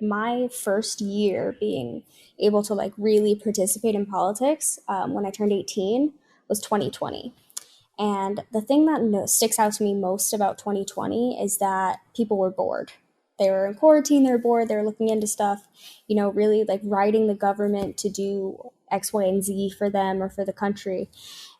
My first year being able to like really participate in politics when I turned 18 was 2020. And the thing that sticks out to me most about 2020 is that people were bored. They were in quarantine, they were bored, they were looking into stuff, really like writing the government to do X, Y, and Z for them or for the country.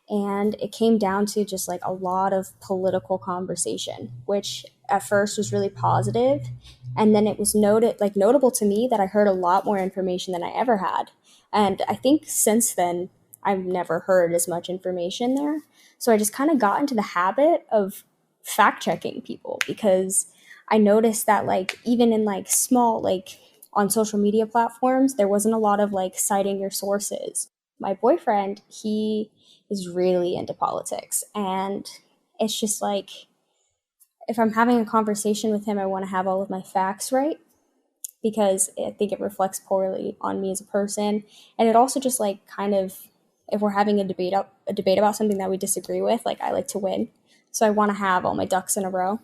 And it came down to just like a lot of political conversation, which at first was really positive, and then it was notable to me that I heard a lot more information than I ever had. And I think since then I've never heard as much information there. So I just kind of got into the habit of fact checking people, because I noticed that like even in like small like on social media platforms there wasn't a lot of like citing your sources. My boyfriend, he is really into politics, and it's just like if I'm having a conversation with him, I want to have all of my facts right, because I think it reflects poorly on me as a person. And it also just like kind of, if we're having a debate about something that we disagree with, like I like to win. So I want to have all my ducks in a row.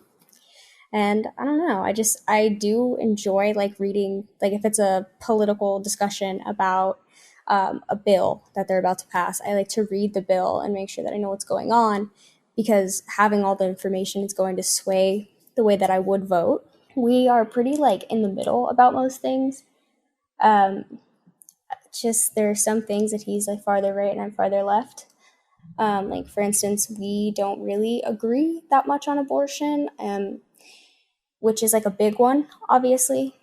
And I don't know, I do enjoy like reading, like if it's a political discussion about a bill that they're about to pass, I like to read the bill and make sure that I know what's going on, because having all the information is going to sway the way that I would vote. We are pretty like in the middle about most things. Um, just there are some things that he's like farther right and I'm farther left. Like for instance, we don't really agree that much on abortion, which is like a big one, obviously.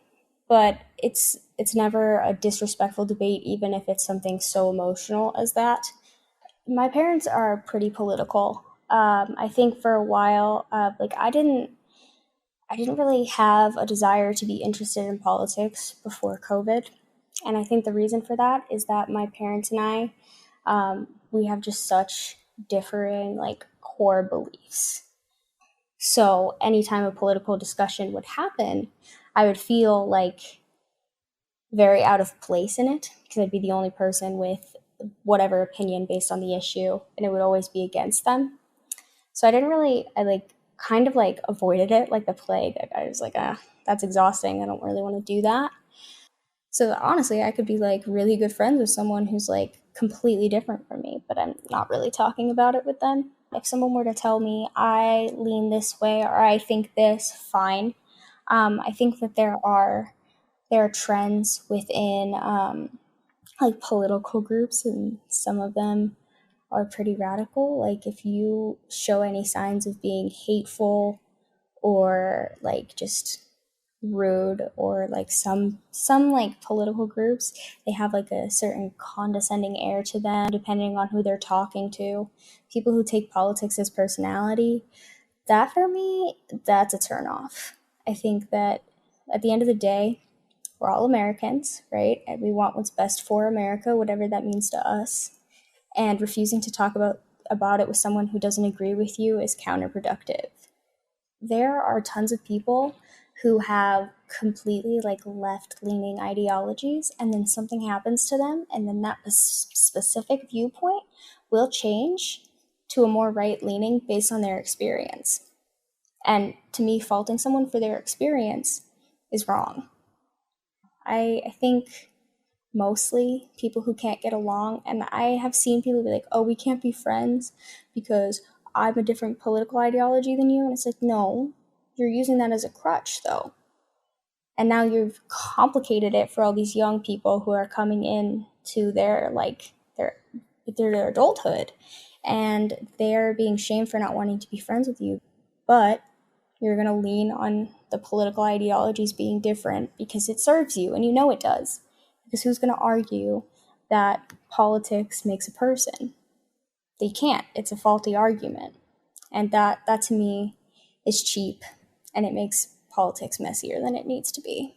But it's never a disrespectful debate, even if it's something so emotional as that. My parents are pretty political. I think for a while, like I didn't really have a desire to be interested in politics before COVID. And I think the reason for that is that my parents and I, we have just such differing, like, core beliefs. So anytime a political discussion would happen, I would feel like very out of place in it, because I'd be the only person with whatever opinion based on the issue, and it would always be against them. So I like kind of like avoided it like the plague. Like, I was like, that's exhausting. I don't really want to do that. So honestly, I could be like really good friends with someone who's like completely different from me, but I'm not really talking about it with them. If someone were to tell me I lean this way or I think this, fine. I think that there are trends within like political groups, and some of them are pretty radical. Like if you show any signs of being hateful or like just rude, or like some like political groups, they have like a certain condescending air to them depending on who they're talking to. People who take politics as personality, that for me, that's a turnoff. I think that at the end of the day, we're all Americans, right? And we want what's best for America, whatever that means to us. And refusing to talk about it with someone who doesn't agree with you is counterproductive. There are tons of people who have completely like left leaning ideologies, and then something happens to them, and then that specific viewpoint will change to a more right leaning based on their experience. And to me, faulting someone for their experience is wrong. I think mostly people who can't get along, and I have seen people be like, oh, we can't be friends because I'm a different political ideology than you. And it's like, no, you're using that as a crutch though. And now you've complicated it for all these young people who are coming in to their adulthood, and they're being shamed for not wanting to be friends with you. But you're going to lean on the political ideologies being different because it serves you, and you know it does. Because who's going to argue that politics makes a person? They can't. It's a faulty argument. And that to me is cheap, and it makes politics messier than it needs to be.